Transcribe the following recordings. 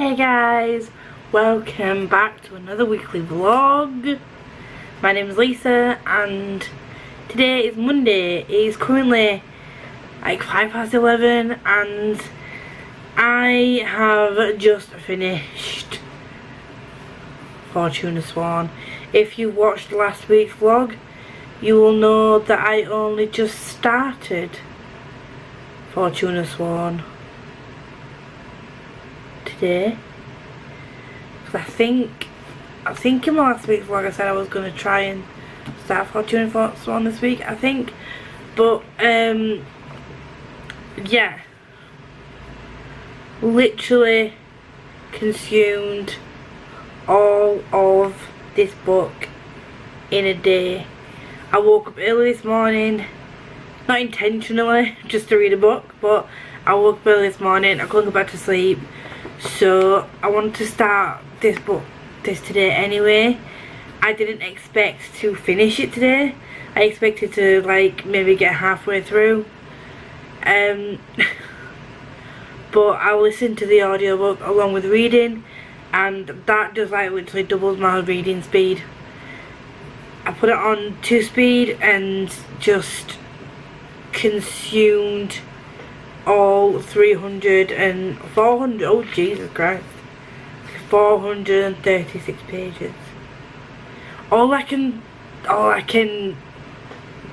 Hey guys, welcome back to another weekly vlog. My name is Lisa and today is Monday. It is currently like 11:05 and I have just finished Fortuna Sworn. If you watched last week's vlog, you will know that I only just started Fortuna Sworn today, because I think in my last week's vlog I said I was going to try and start Fortuna Sworn this week, I think, but yeah, literally consumed all of this book in a day. I woke up early this morning, not intentionally, just to read a book, but I woke up early this morning, I couldn't go back to sleep. So I wanted to start this today anyway. I didn't expect to finish it today. I expected to like maybe get halfway through. But I listened to the audiobook along with reading, and that just like literally doubles my reading speed. I put it on 2 speed and just consumed all 300 and 400, oh Jesus Christ, 436 pages. All I can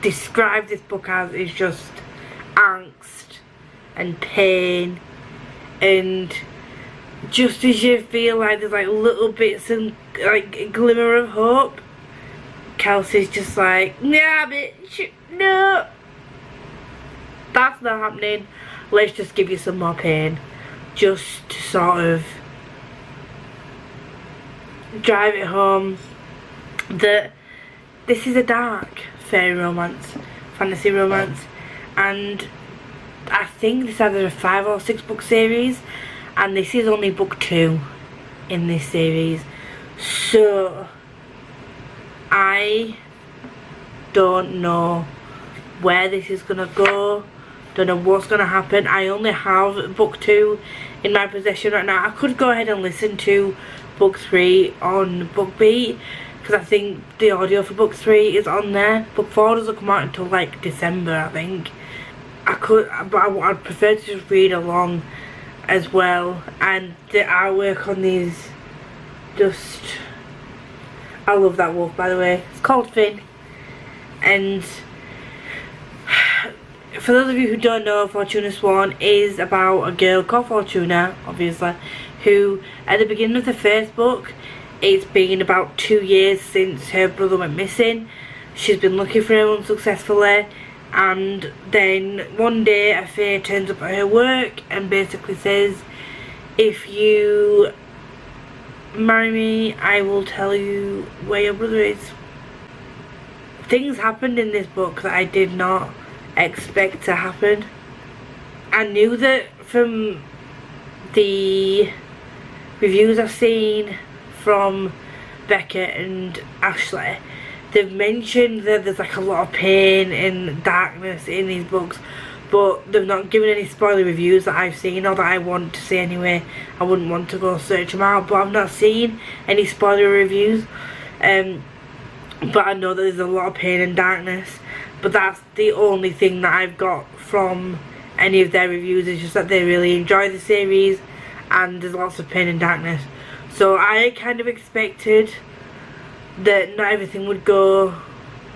describe this book as is just angst and pain, and just as you feel like there's like little bits and like a glimmer of hope, Kelsey's just like, nah bitch, no, that's not happening. Let's just give you some more pain, just to sort of drive it home that this is a dark fairy romance, fantasy romance, and I think this is either a 5 or 6 book series, and this is only book 2 in this series, so I don't know where this is gonna go. Don't know what's gonna happen. I only have book 2 in my possession right now. I could go ahead and listen to book 3 on BookBeat, because I think the audio for book 3 is on there. Book 4 doesn't come out until like December, I think. I could, but I'd prefer to just read along as well. And the artwork on these, just, I love that wolf, by the way. It's called Finn, and for those of you who don't know, Fortuna Sworn is about a girl called Fortuna, obviously, who at the beginning of the first book, it's been about 2 years since her brother went missing. She's been looking for him unsuccessfully, and then one day a fae turns up at her work and basically says, if you marry me, I will tell you where your brother is. Things happened in this book that I did not expect to happen. I knew that from the reviews I've seen from Becca and Ashley. They've mentioned that there's like a lot of pain and darkness in these books, but they've not given any spoiler reviews that I've seen or that I want to see anyway. I wouldn't want to go search them out, but I've not seen any spoiler reviews. But I know that there's a lot of pain and darkness. But that's the only thing that I've got from any of their reviews, is just that they really enjoy the series and there's lots of pain and darkness. So I kind of expected that not everything would go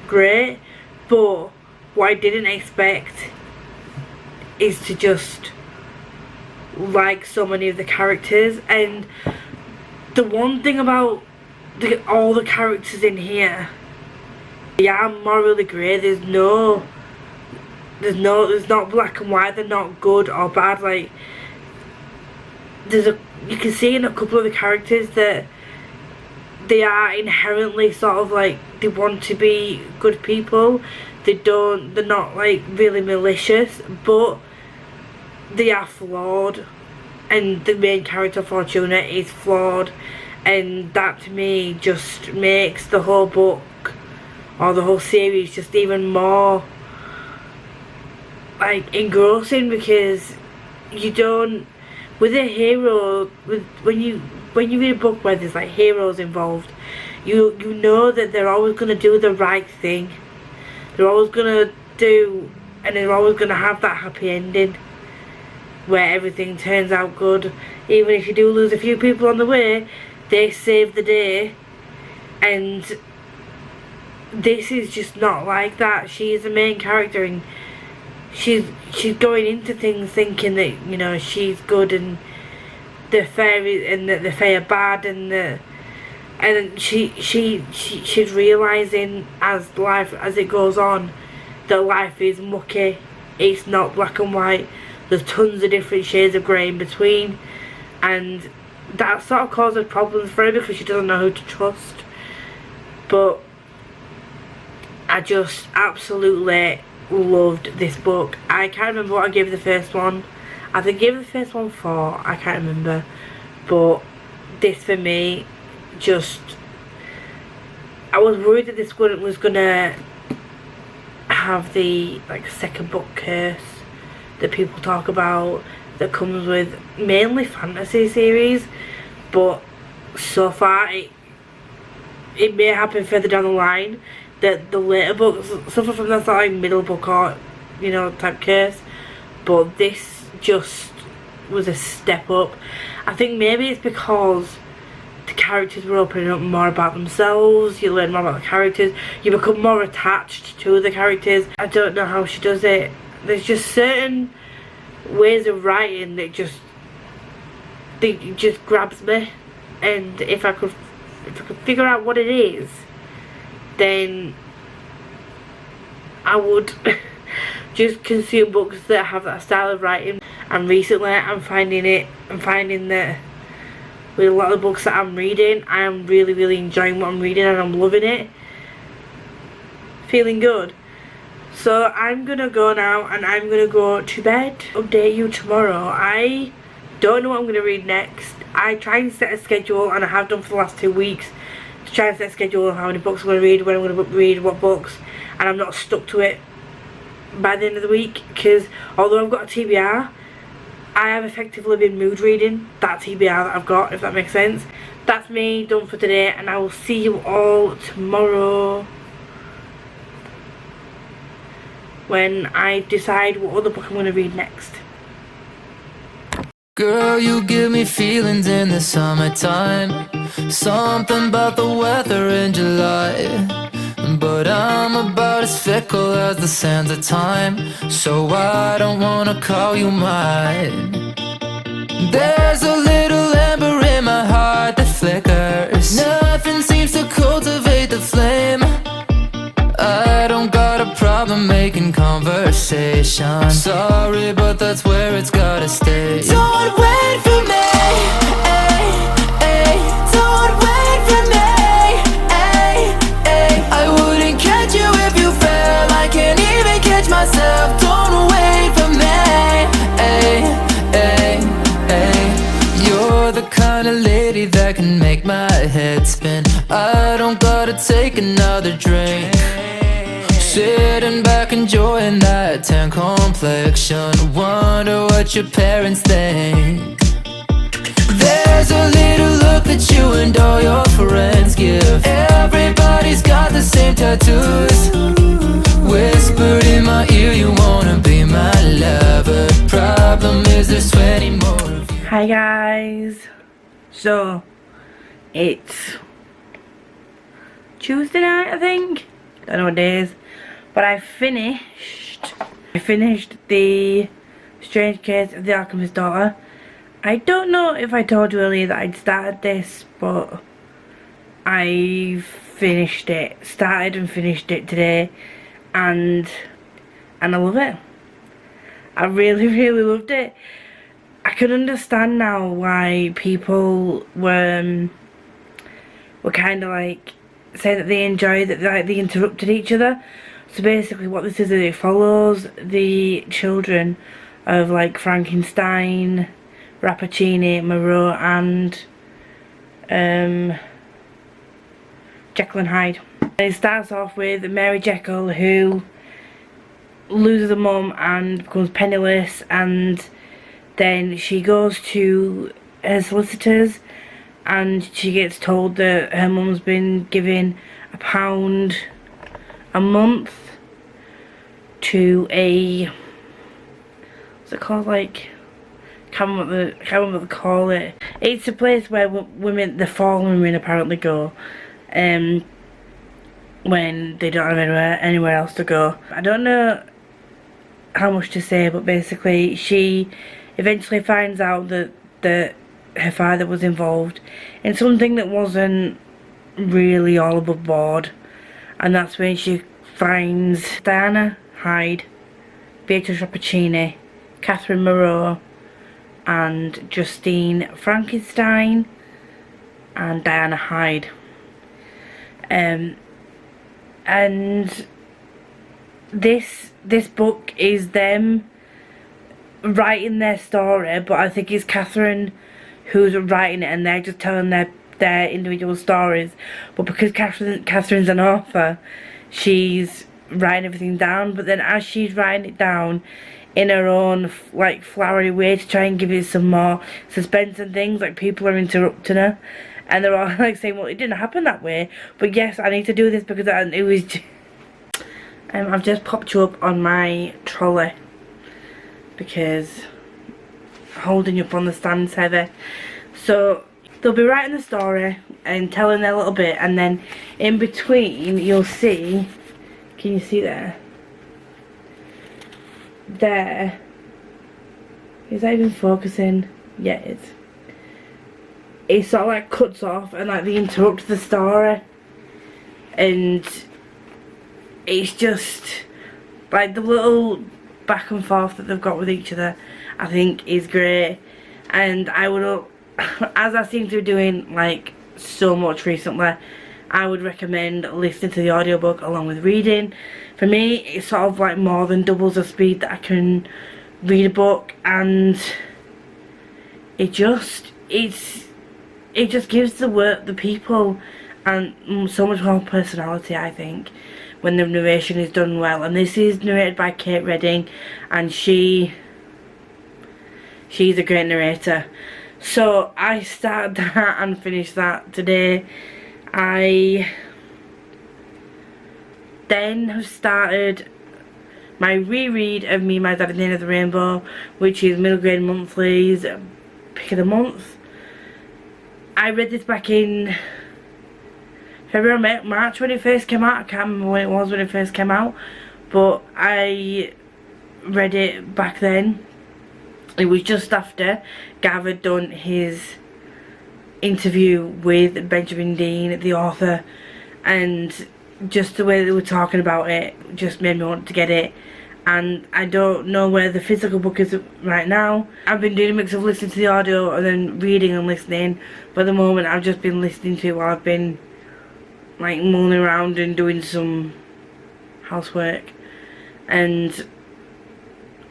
great, but what I didn't expect is to just like so many of the characters. And the one thing about all the characters in here, they are morally grey. There's not black and white. They're not good or bad. Like, you can see in a couple of the characters that they are inherently sort of like, they want to be good people. They're not like really malicious, but they are flawed, and the main character Fortuna is flawed, and that to me just makes the whole book or the whole series just even more like engrossing, because you don't with a hero, when you read a book where there's like heroes involved, you know that they're always gonna do the right thing. They're always gonna do, and they're always gonna have that happy ending where everything turns out good. Even if you do lose a few people on the way, they save the day. And this is just not like that. She is the main character, and she's going into things thinking that, you know, she's good and the fairies and that the fae are bad, and she's realising as it goes on that life is mucky. It's not black and white. There's tons of different shades of grey in between, and that sort of causes problems for her because she doesn't know who to trust. But I just absolutely loved this book. I can't remember what I gave the first one. I think I gave the first one 4. I can't remember. But this for me, just, I was worried that this one was gonna have the like second book curse that people talk about, that comes with mainly fantasy series, but so far it may happen further down the line that the later books suffer from that sort of like middle book or, you know, type curse. But this just was a step up. I think maybe it's because the characters were opening up more about themselves. You learn more about the characters, you become more attached to the characters. I don't know how she does it. There's just certain ways of writing that just grabs me, and if I could figure out what it is, then I would just consume books that have that style of writing. And recently I'm finding that with a lot of books that I'm reading, I am really enjoying what I'm reading, and I'm loving it, feeling good. So I'm gonna go now, and I'm gonna go to bed. Update you tomorrow. I don't know what I'm gonna read next. I try and set a schedule, and I have done for the last 2 weeks, to try and set a schedule of how many books I'm gonna read, when I'm gonna read what books, and I'm not stuck to it by the end of the week, because although I've got a TBR, I have effectively been mood reading that TBR that I've got, if that makes sense. That's me done for today, and I will see you all tomorrow when I decide what other book I'm going to read next. Girl, you give me feelings in the summertime, something about the weather in July. But I'm about as fickle as the sands of time, so I don't wanna call you mine. There's a little ember in my heart that flickers. Nothing seems to cultivate the flame. I don't got a problem making conversation. Sorry, but that's where it's gotta stay. Don't wait for me, ay, ay. Don't wait for me, ay, ay. I wouldn't catch you if you fell. I can't even catch myself. Don't wait for me, ay, ay, ay. You're the kind of lady that can make my head spin. I don't gotta take another drink. Sitting back enjoying that tan complexion. Wonder what your parents think. There's a little look that you and all your friends give. Everybody's got the same tattoos. Whispered in my ear, you wanna be my lover. Problem is there's 20 more of you. Hi guys. So it's Tuesday night, I think. Don't know what it is. But I finished the Strange Case of the Alchemist's Daughter. I don't know if I told you earlier that I'd started this, but I started and finished it today, and I love it. I really loved it. I can understand now why people were kind of like saying that they enjoyed that, like they interrupted each other. So basically what this is it follows the children of like Frankenstein, Rappaccini, Moreau and Jekyll and Hyde. And it starts off with Mary Jekyll, who loses a mum and becomes penniless, and then she goes to her solicitors and she gets told that her mum's been giving £1 a month to a, what's it called, like, can't remember what they call it. It's a place where women, the fallen women apparently go when they don't have anywhere else to go. I don't know how much to say, but basically she eventually finds out that her father was involved in something that wasn't really all above board, and that's when she finds Diana Hyde, Beatrice Rappaccini, Catherine Moreau, and Justine Frankenstein, and Diana Hyde. And this book is them writing their story, but I think it's Catherine who's writing it, and they're just telling their individual stories. But because Catherine's an author, she's writing everything down, but then as she's writing it down in her own like flowery way to try and give it some more suspense and things, like people are interrupting her and they're all like saying, well, it didn't happen that way, but yes, I need to do this because it was I've just popped you up on my trolley because holding you up on the stand's heavy. So they'll be writing the story and telling a little bit, and then in between you'll see, can you see there? There. Is that even focusing? Yeah, it is. It sort of like cuts off and like they interrupt the story, and it's just like the little back and forth that they've got with each other, I think is great. And I would, as I seem to be doing like so much recently, I would recommend listening to the audiobook along with reading. For me, it's sort of like more than doubles the speed that I can read a book, and it just gives the people and so much more personality, I think, when the narration is done well. And this is narrated by Kate Redding, and she's a great narrator. So I started that and finished that today. I then have started my reread of Me, My Dad and the End of the Rainbow, which is Middle Grade Monthly's pick of the month. I read this back in February, March when it first came out. I can't remember when it was when it first came out, but I read it back then. It was just after Gav had done his interview with Benjamin Dean, the author, and just the way they were talking about it just made me want to get it. And I don't know where the physical book is right now. I've been doing a mix of listening to the audio and then reading and listening, but at the moment I've just been listening to it while I've been like mulling around and doing some housework. And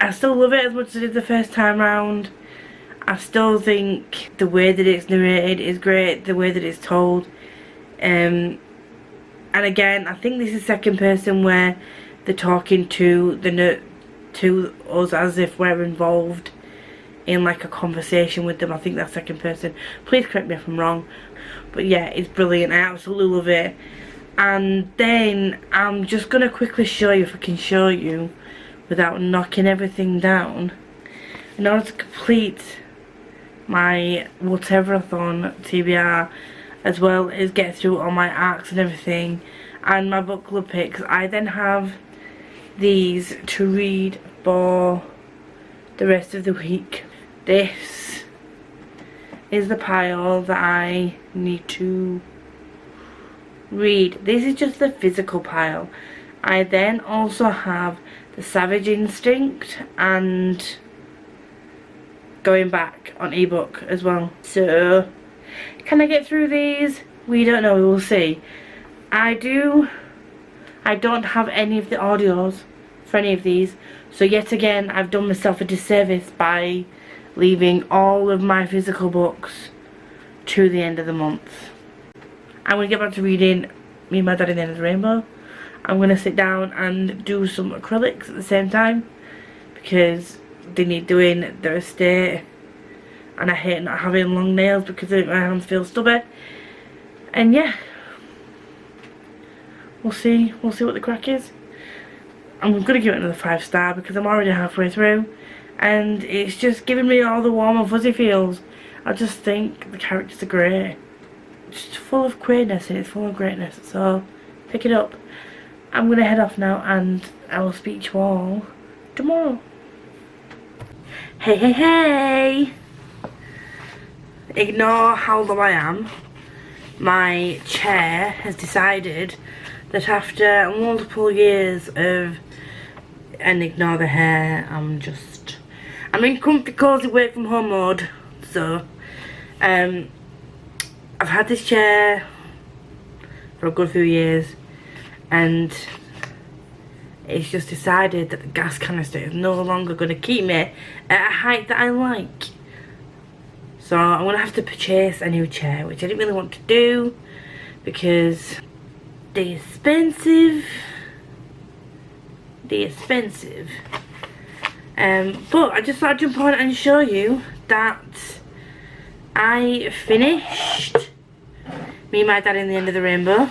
I still love it as much as I did the first time round. I still think the way that it's narrated is great, the way that it's told. And again, I think this is second person where they're talking to us as if we're involved in like a conversation with them. I think that's second person. Please correct me if I'm wrong. But yeah, it's brilliant. I absolutely love it. And then I'm just going to quickly show you, if I can show you without knocking everything down, in order to complete my whatever-a-thon TBR, as well as get through all my arcs and everything, and my book club picks, I then have these to read for the rest of the week. This is the pile that I need to read. This is just the physical pile. I then also have The Savage Instinct and Going Back on ebook as well. So can I get through these? We don't know, we will see. I don't have any of the audios for any of these, so yet again I've done myself a disservice by leaving all of my physical books to the end of the month. I'm going to get back to reading Me, My Dad and the End of the Rainbow. I'm going to sit down and do some acrylics at the same time, because they need doing their estate, and I hate not having long nails because my hands feel stubby. And yeah, we'll see what the crack is. I'm gonna give it another 5-star because I'm already halfway through, and it's just giving me all the warm and fuzzy feels. I just think the characters are great, just full of queerness, and it's full of greatness. So pick it up. I'm gonna head off now, and I will speak to you all tomorrow. Hey, hey, hey! Ignore how low I am. My chair has decided that after multiple years of, and ignore the hair, I'm in comfy cozy work from home mode. So I've had this chair for a good few years, and it's just decided that the gas canister is no longer going to keep me at a height that I like. So I'm going to have to purchase a new chair, which I didn't really want to do because they're expensive. But I just thought I'd jump on and show you that I finished Me, My Dad and the End of the Rainbow.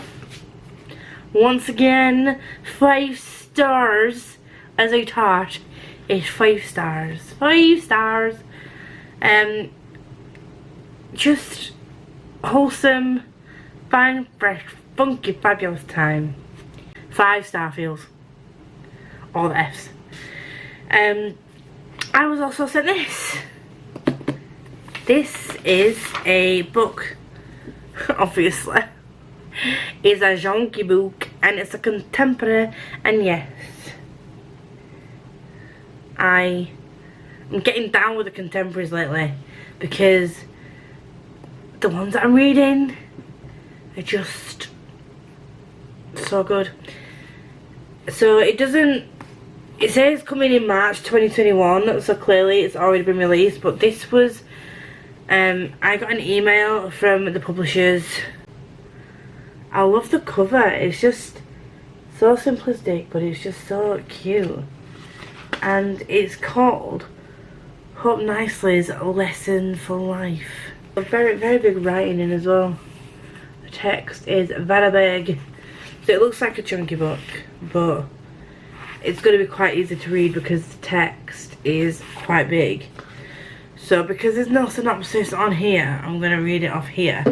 Once again, 5 stars, as I thought. It's 5 stars. 5 stars. Just wholesome, fine, fresh, funky, fabulous time. 5-star feels. All the F's. I was also sent this. This is a book, obviously. It's a junky book, and it's a contemporary, and yes, I'm getting down with the contemporaries lately because the ones that I'm reading are just so good. So it says coming in March 2021, so clearly it's already been released, but this was, I got an email from the publishers. I love the cover, it's just so simplistic, but it's just so cute. And it's called Hope Nicely's Lesson for Life. A very, very big writing in as well. The text is very big. So it looks like a chunky book, but it's going to be quite easy to read because the text is quite big. So because there's no synopsis on here, I'm going to read it off here.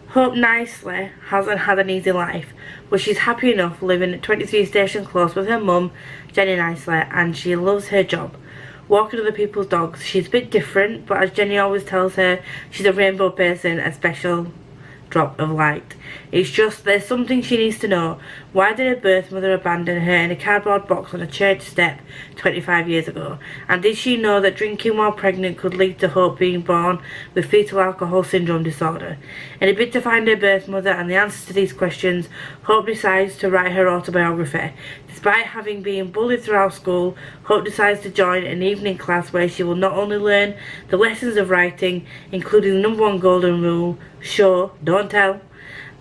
Hope Nicely hasn't had an easy life, but she's happy enough living at 23 Station Close with her mum, Jenny Nicely, and she loves her job. Walking other people's dogs. She's a bit different, but as Jenny always tells her, she's a rainbow person, a special drop of light. It's just there's something she needs to know. Why did her birth mother abandon her in a cardboard box on a church step 25 years ago? And did she know that drinking while pregnant could lead to Hope being born with fetal alcohol syndrome disorder? In a bid to find her birth mother and the answers to these questions, Hope decides to write her autobiography. Despite having been bullied throughout school, Hope decides to join an evening class where she will not only learn the lessons of writing, including the #1 golden rule, show, don't tell,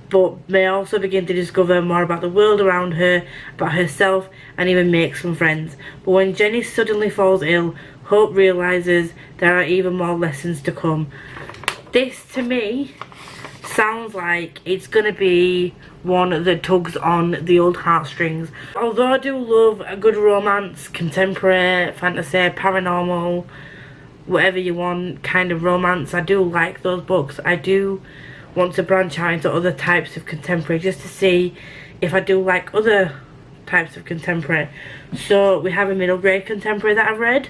but may also begin to discover more about the world around her, about herself, and even make some friends. But when Jenny suddenly falls ill, Hope realises there are even more lessons to come. This, to me, sounds like it's going to be one that tugs on the old heartstrings. Although I do love a good romance, contemporary, fantasy, paranormal, whatever you want kind of romance, I do like those books. I do want to branch out into other types of contemporary just to see if I do like other types of contemporary. So we have a middle grade contemporary that I've read,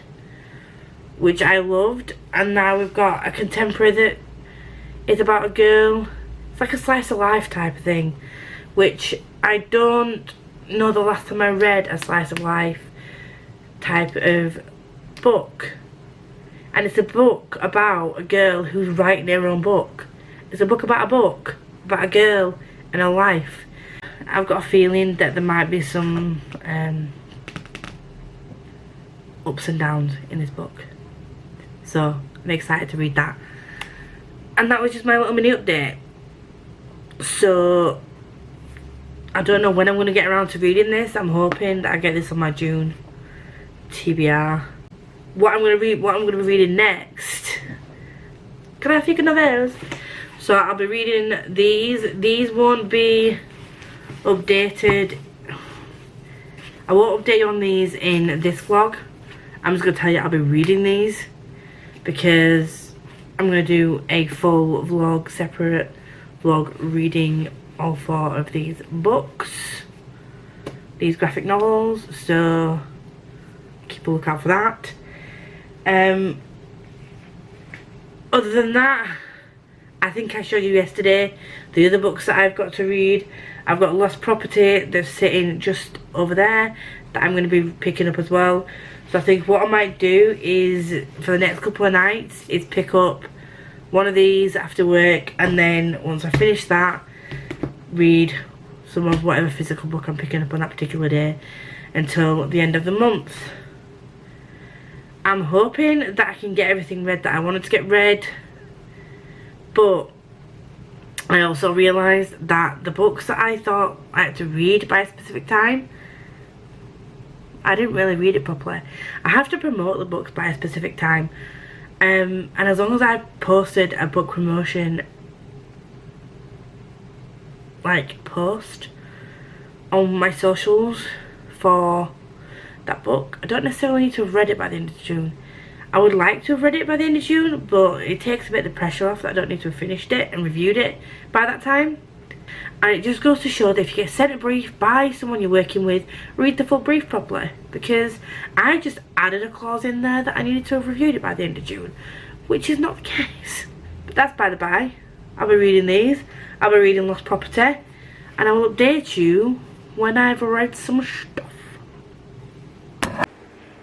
which I loved, and now we've got a contemporary that is about a girl. It's like a slice of life type of thing, which I don't know the last time I read a slice of life type of book. And it's a book about a girl who's writing her own book. It's a book, about a girl and her life. I've got a feeling that there might be some ups and downs in this book. So I'm excited to read that. And that was just my little mini update. So I don't know when I'm going to get around to reading this. I'm hoping that I get this on my June TBR. what I'm gonna be reading next. Can I think of those? So I'll be reading these. These won't be updated. I won't update you on these in this vlog. I'm just gonna tell you I'll be reading these because I'm gonna do a full vlog, separate vlog reading all 4 of these books, these graphic novels, so keep a lookout for that. Other than that, I think I showed you yesterday the other books that I've got to read. I've got Lost Property that's sitting just over there that I'm going to be picking up as well. So I think what I might do is, for the next couple of nights, is pick up one of these after work, and then once I finish that, read some of whatever physical book I'm picking up on that particular day until the end of the month. I'm hoping that I can get everything read that I wanted to get read, but I also realised that the books that I thought I had to read by a specific time, I didn't really read it properly. I have to promote the books by a specific time, and as long as I posted a book promotion like post on my socials for that book, I don't necessarily need to have read it by the end of June. I would like to have read it by the end of June, but it takes a bit of the pressure off that I don't need to have finished it and reviewed it by that time. And it just goes to show that if you get sent a brief by someone you're working with, read the full brief properly, because I just added a clause in there that I needed to have reviewed it by the end of June, which is not the case. But that's by the by. I'll be reading these, I'll be reading Lost Property, and I will update you when I've read some stuff.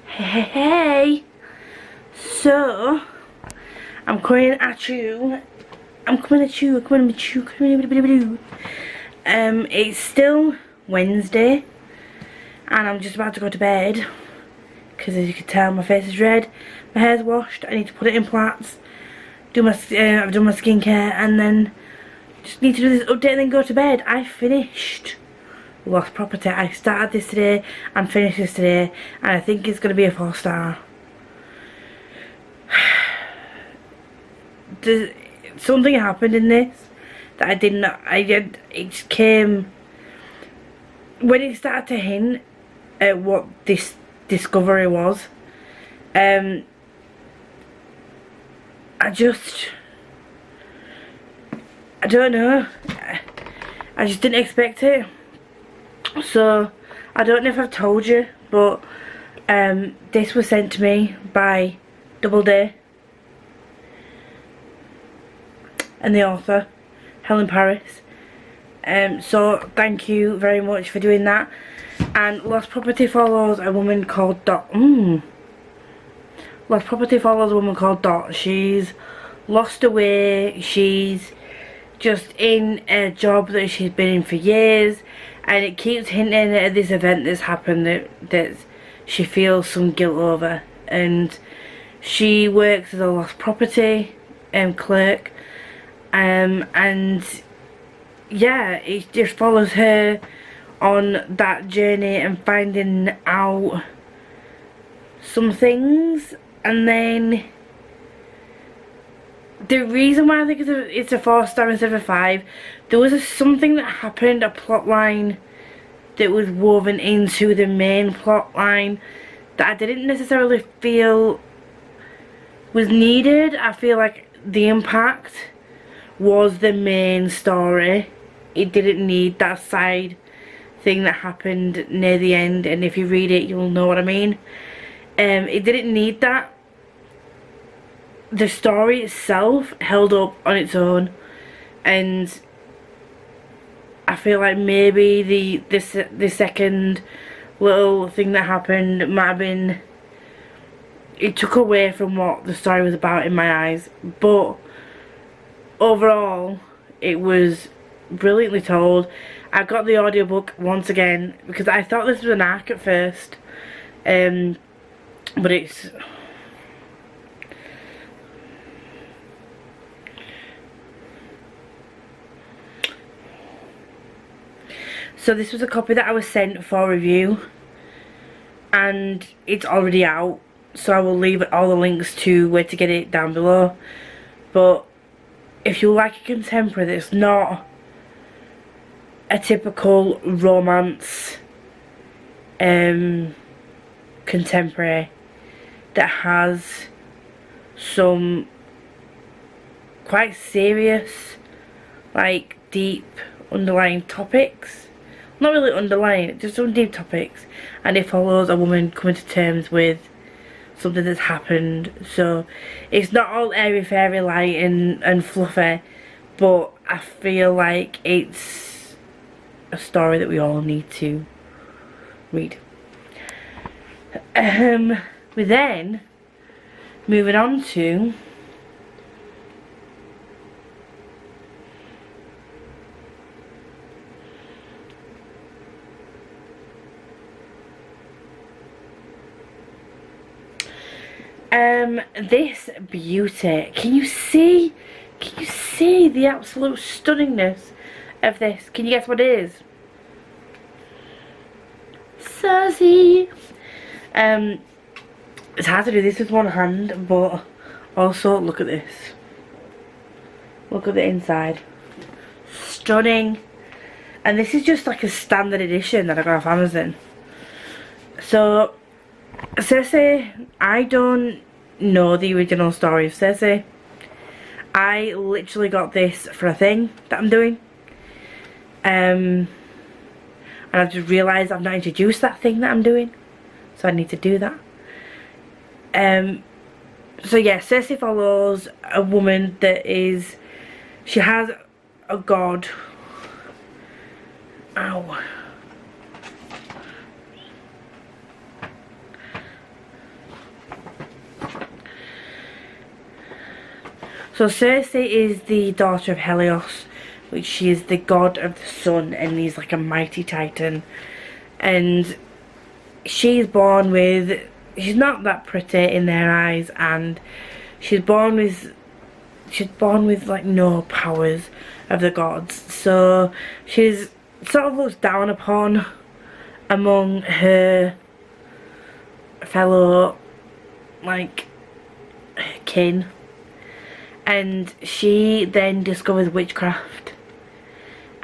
Hey, so I'm coming at you. It's still Wednesday, and I'm just about to go to bed because, as you can tell, my face is red, my hair's washed. I need to put it in plaits. I've done my skincare, and then just need to do this update and then go to bed. I finished Lost Property. I started this today and finished this today, and I think it's going to be a 4-star. Something happened in this that I didn't. It just came when it started to hint at what this discovery was. I don't know. I just didn't expect it. So I don't know if I've told you, but this was sent to me by Doubleday and the author Helen Paris. So thank you very much for doing that. And Lost Property follows a woman called Dot. Lost Property follows a woman called Dot. She's lost away. She's just in a job that she's been in for years, and it keeps hinting at this event that's happened that she feels some guilt over. And she works as a lost property clerk, and yeah, it just follows her on that journey and finding out some things. And then the reason why I think it's a 4-star instead of a 5, there was something that happened, a plot line that was woven into the main plot line that I didn't necessarily feel was needed. I feel like the impact was the main story. It didn't need that side thing that happened near the end, and if you read it you'll know what I mean. It didn't need that. The story itself held up on its own, and I feel like maybe the second little thing that happened might have been, it took away from what the story was about in my eyes. But overall it was brilliantly told. I got the audiobook once again because I thought this was an arc at first, but it's so this was a copy that I was sent for review, and it's already out. so I will leave all the links to where to get it down below. But if you like a contemporary that's not a typical romance contemporary, that has some quite serious, like deep underlying topics, not really underlying, just some deep topics, and it follows a woman coming to terms with something that's happened. So it's not all airy fairy light and fluffy, but I feel like it's a story that we all need to read. We're then moving on to this beauty. Can you see the absolute stunningness of this? Can you guess what it is? Sassy. It's hard to do this with one hand, but also look at this. Look at the inside. Stunning. And this is just like a standard edition that I got off Amazon. So Cersei, I don't know the original story of Cersei. I literally got this for a thing that I'm doing. And I've just realised I've not introduced that thing that I'm doing. So I need to do that. So yeah, Cersei follows a woman that is, she has a god. Ow. So Cersei is the daughter of Helios, which she is the god of the sun, and he's like a mighty titan. And she's born with, she's not that pretty in their eyes, and she's born with like no powers of the gods. So she's sort of looks down upon among her fellow like kin. And she then discovers witchcraft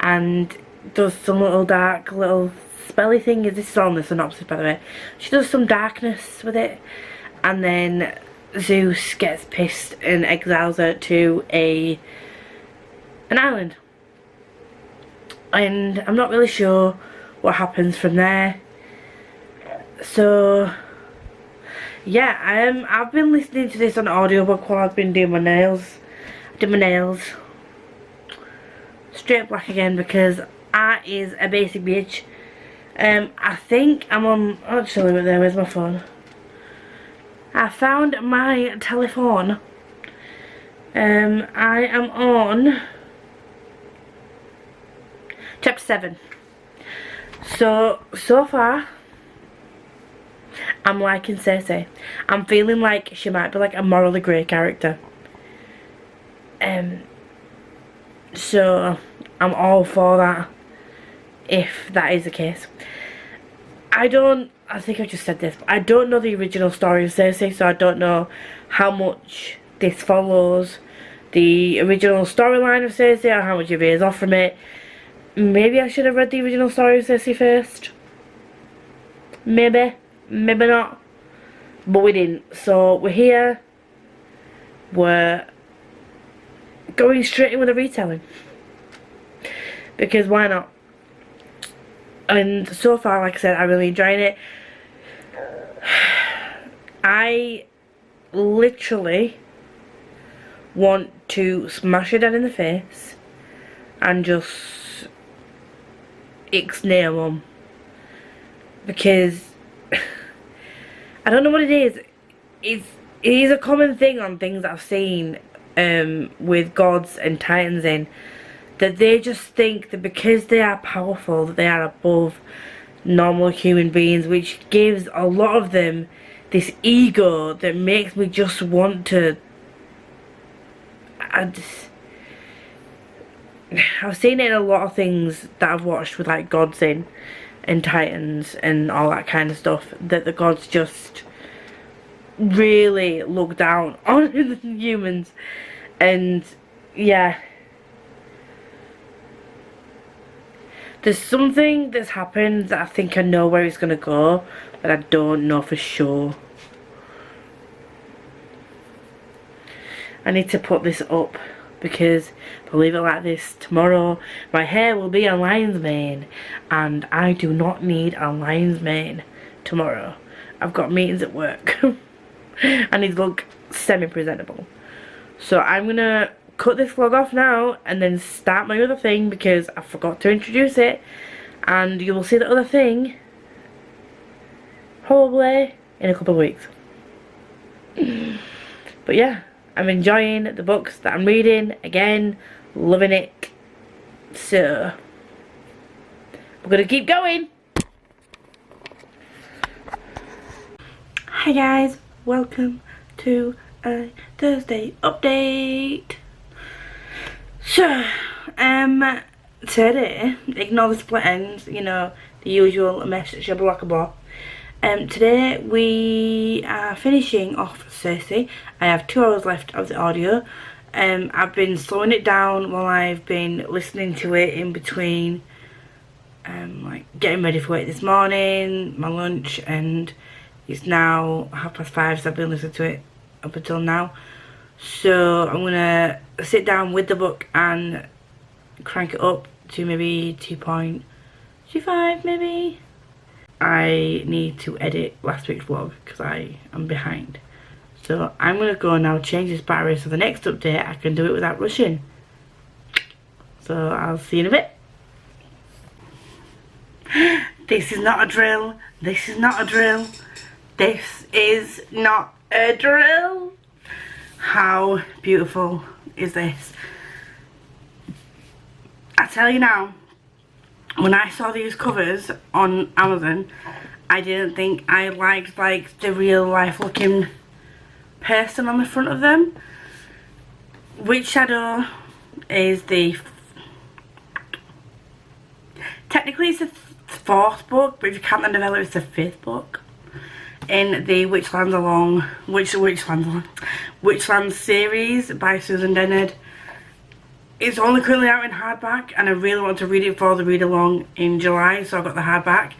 and does some little dark little spelly thing. This is on the synopsis, by the way. She does some darkness with it, and then Zeus gets pissed and exiles her to an island. And I'm not really sure what happens from there. So yeah, I've been listening to this on audiobook while I've been doing my nails. I did my nails straight black again because I is a basic bitch. I think I'm on, actually wait there, where's my phone? I found my telephone. I am on chapter 7. So far I'm liking Cersei. I'm feeling like she might be like a morally grey character. So I'm all for that, if that is the case. I think I just said this, but I don't know the original story of Cersei, so I don't know how much this follows the original storyline of Cersei or how much it veers off from it. Maybe I should have read the original story of Cersei first. Maybe not, but we didn't. So we're here, we're going straight in with a retelling, because why not? And so far, like I said, I'm really enjoying it. I literally want to smash her dad in the face and just ixnay her mum, because I don't know what it is. It is a common thing on things that I've seen with gods and titans in, that they just think that because they are powerful that they are above normal human beings, which gives a lot of them this ego that makes me just want to, I've seen it in a lot of things that I've watched with like gods in and titans and all that kind of stuff, that the gods just really look down on humans. And yeah, there's something that's happened that I think I know where it's gonna go, but I don't know for sure. I need to put this up because if I leave it like this tomorrow, my hair will be a lion's mane, and I do not need a lion's mane tomorrow. I've got meetings at work. I need to look semi-presentable. So I'm gonna cut this vlog off now and then start my other thing because I forgot to introduce it, and you will see the other thing probably in a couple of weeks. But yeah, I'm enjoying the books that I'm reading again, loving it. So we're gonna keep going. Hi guys, welcome to a Thursday update. So today, ignore the split ends, you know, the usual message of Blockable. Today we are finishing off Cersei. I have 2 hours left of the audio. I've been slowing it down while I've been listening to it in between like getting ready for it this morning, my lunch, and it's now 5:30, so I've been listening to it up until now. So I'm gonna sit down with the book and crank it up to maybe 2.25 maybe. I need to edit last week's vlog because I am behind. So I'm gonna go now change this battery so the next update I can do it without rushing. So I'll see you in a bit. This is not a drill. This is not a drill. This is not a drill. How beautiful is this? I tell you now, when I saw these covers on Amazon, I didn't think I liked like the real life looking person on the front of them. Witch Shadow is the, technically it's the 4th book, but if you count the novella it's the 5th book in the Witchland series by Susan Dennard. It's only currently out in hardback, and I really want to read it for the read along in July, so I got the hardback,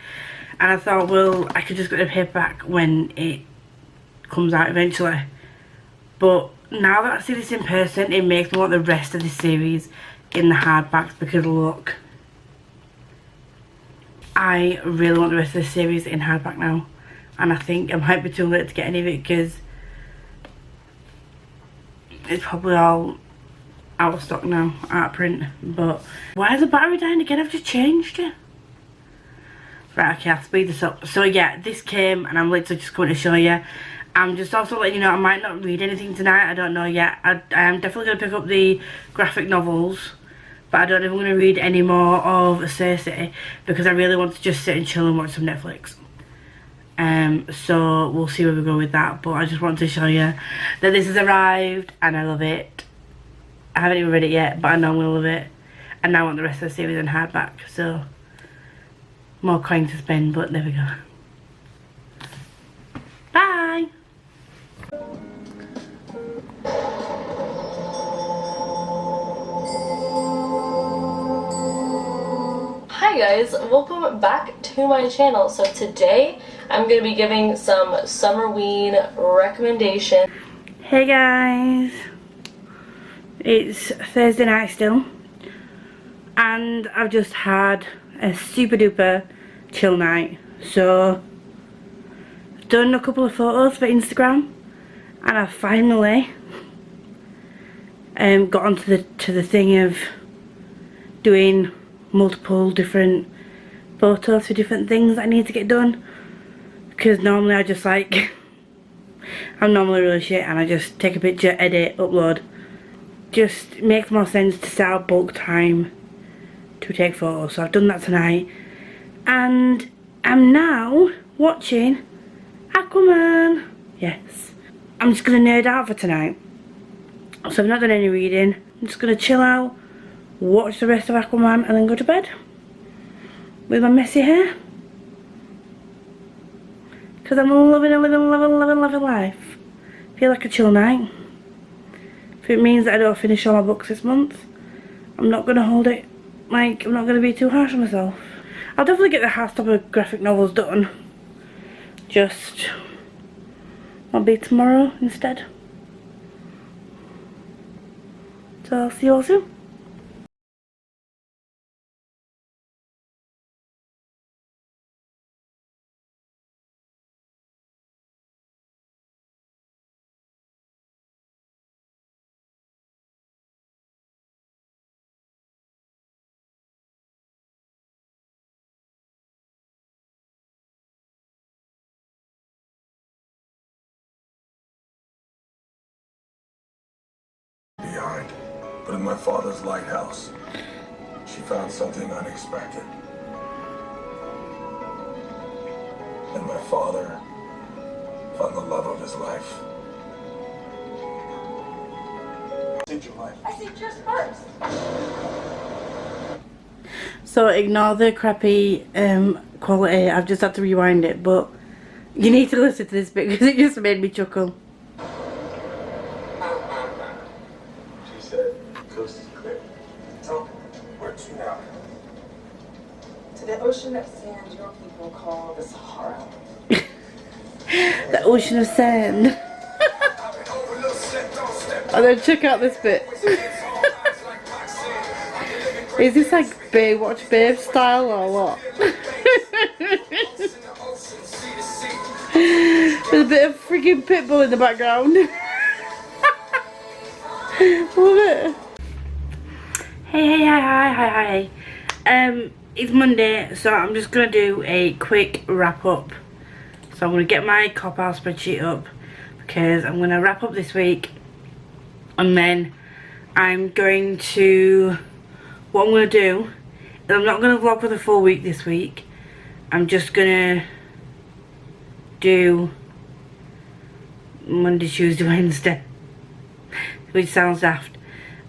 and I thought, well, I could just get the paperback when it comes out eventually. But now that I see this in person, it makes me want the rest of the series in the hardbacks, because look, I really want the rest of the series in hardback now, and I think I might be too late to get any of it because it's probably all out of stock now, out of print. But why is the battery dying again? I've just changed it. Right, okay, I'll speed this up. So yeah, this came and I'm literally just going to show you. I'm just also letting you know I might not read anything tonight, I don't know yet. I am definitely going to pick up the graphic novels, but I don't know if I'm going to read any more of Cersei because I really want to just sit and chill and watch some Netflix. So we'll see where we go with that, but I just want to show you that this has arrived and I love it. I haven't even read it yet, but I know I'm going to love it. And now I want the rest of the series in hardback, so more coin to spend, but there we go. Bye! Hi guys, welcome back to my channel. So today I'm going to be giving some Summerween recommendations. Hey guys, it's Thursday night still, and I've just had a super duper chill night. So I've done a couple of photos for Instagram, and I finally got onto the thing of doing multiple different photos for different things that I need to get done, because normally I just like I'm normally really shit and I just take a picture, edit, upload. Just makes more sense to set out bulk time to take photos. So I've done that tonight, and I'm now watching Aquaman. Yes, I'm just gonna nerd out for tonight. So I've not done any reading. I'm just gonna chill out, watch the rest of Aquaman, and then go to bed with my messy hair, because because I'm loving life. Feel like a chill night. If it means that I don't finish all my books this month, I'm not going to hold it, like, I'm not going to be too harsh on myself. I'll definitely get the Heartstopper graphic novels done. Just, I'll be tomorrow instead. So I'll see you all soon. Behind, but in my father's lighthouse, she found something unexpected. And my father found the love of his life. I see yours first. So ignore the crappy quality. I've just had to rewind it, but you need to listen to this bit because it just made me chuckle. She said, coast is clear. So, where to now? To the ocean of sand your people call the Sahara. The ocean of sand. And then check out this bit. Is this like Baywatch Babe style or what? There's a bit of freaking Pitbull in the background. Love it. Hey. It's Monday, so I'm just gonna do a quick wrap up. So I'm gonna get my cop-out spreadsheet up because I'm gonna wrap up this week, and then I'm going to, what I'm gonna do is I'm not gonna vlog for the full week this week. I'm just gonna do Monday, Tuesday, Wednesday, which sounds daft.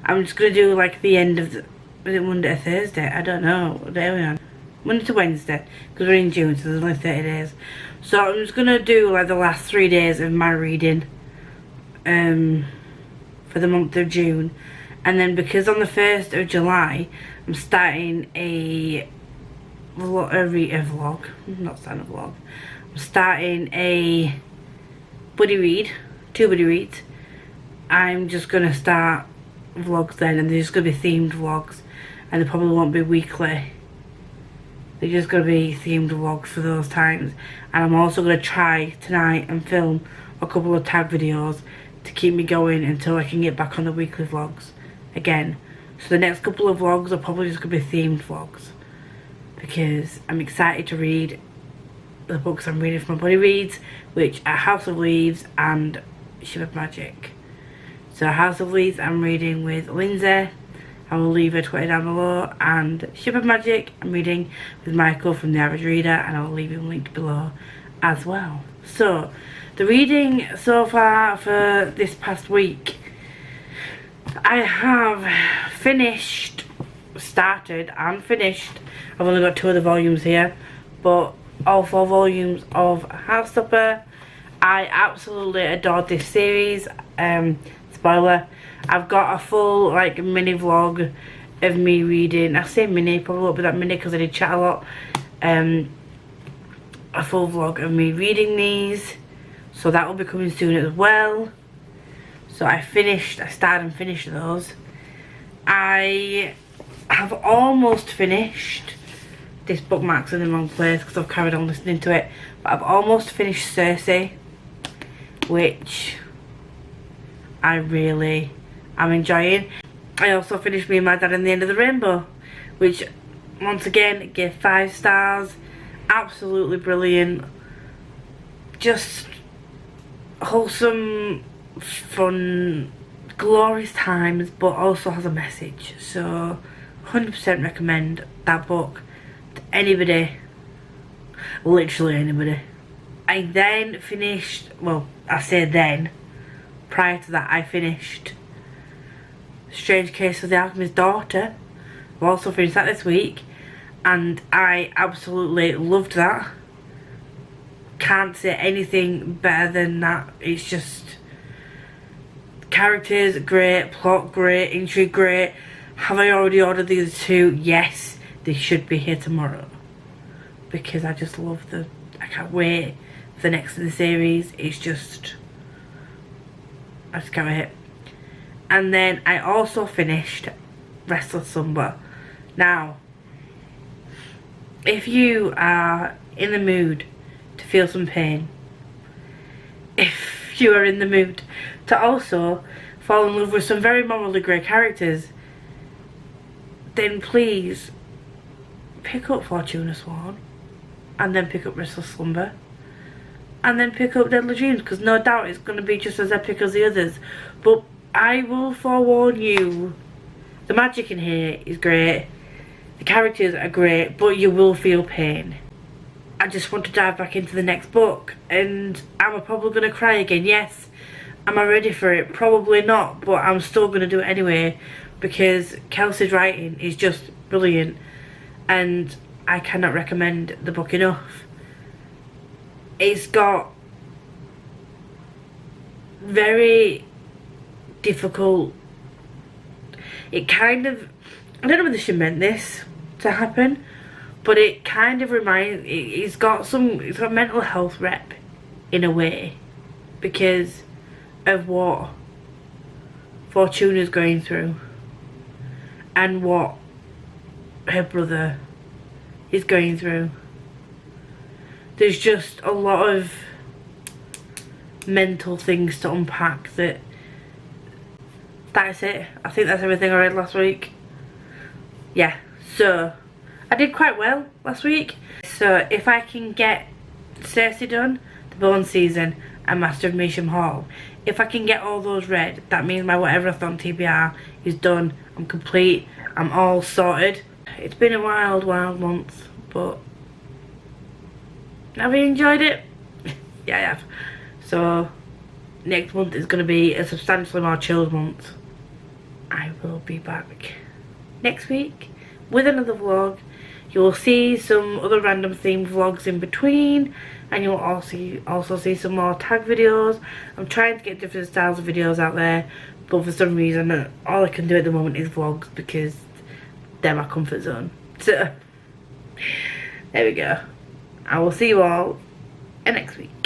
I'm just gonna do like the end of the, is it Monday or Thursday? I don't know. What day are we on? Monday to Wednesday, because we're in June, so there's only 30 days. So I'm just gonna do like the last 3 days of my reading for the month of June, and then because on the 1st of July I'm starting a vlog. Not starting a vlog. I'm starting a buddy read, 2 buddy reads. I'm just gonna start vlogs then, and they're just gonna be themed vlogs, and they probably won't be weekly. They're just gonna be themed vlogs for those times. And I'm also gonna try tonight and film a couple of tag videos to keep me going until I can get back on the weekly vlogs again. So the next couple of vlogs are probably just gonna be themed vlogs, because I'm excited to read the books I'm reading for my buddy reads, which are House of Leaves and Ship of Magic. So House of Leaves I'm reading with Lindsay. I will leave her Twitter down below, and Ship of Magic I'm reading with Michael from The Average Reader, and I'll leave him linked below as well. So the reading so far for this past week, I have started and finished. I've only got 2 of the volumes here, but all 4 volumes of Heartstopper. I absolutely adored this series. Spoiler, I've got a full like mini vlog of me reading. I say mini, probably won't be that mini because I did chat a lot. A full vlog of me reading these, so that will be coming soon as well. So I started and finished those. I have almost finished, this bookmark's in the wrong place because I've carried on listening to it, but I've almost finished Cersei, which I really am enjoying. I also finished Me and My Dad and the End of the Rainbow, which once again gave 5 stars. Absolutely brilliant, just wholesome, fun, glorious times, but also has a message. So 100% recommend that book to anybody, literally anybody. I then finished, well, I say then, prior to that I finished Strange Case of the Alchemist's Daughter. I've also finished that this week, and I absolutely loved that. can't say anything better than that. It's just characters great, plot great, intrigue great. Have I already ordered these two? Yes, they should be here tomorrow because I just love the. I can't wait for the next in the series. It's just, I just can't wait. And then I also finished Restless Slumber. Now, if you are in the mood to feel some pain, if you are in the mood to also fall in love with some very morally grey characters, then please pick up Fortuna Sworn, and then pick up Restless Slumber, and then pick up Deadly Dreams, because no doubt it's going to be just as epic as the others. But I will forewarn you, the magic in here is great, the characters are great, but you will feel pain. I just want to dive back into the next book, and am I probably going to cry again? Yes. Am I ready for it? Probably not, but I'm still going to do it anyway, because Kelsey's writing is just brilliant, and I cannot recommend the book enough. It's got very difficult, it kind of, I don't know whether she meant this to happen, but it kind of reminds, it's got mental health rep in a way, because of what Fortuna's going through and what her brother is going through. There's just a lot of mental things to unpack. That's it. I think that's everything I read last week. Yeah, so I did quite well last week. So if I can get Cersei done, The Bone Season, and Master of Measham Hall, if I can get all those read, that means my whatever-a-thon TBR is done. I'm complete. I'm all sorted. It's been a wild month, but have you enjoyed it? Yeah, I have. So next month is going to be a substantially more chilled month. I will be back next week with another vlog. You will see some other random themed vlogs in between, and you'll also see some more tag videos. I'm trying to get different styles of videos out there, but for some reason all I can do at the moment is vlogs because they're my comfort zone. So there we go. I will see you all next week.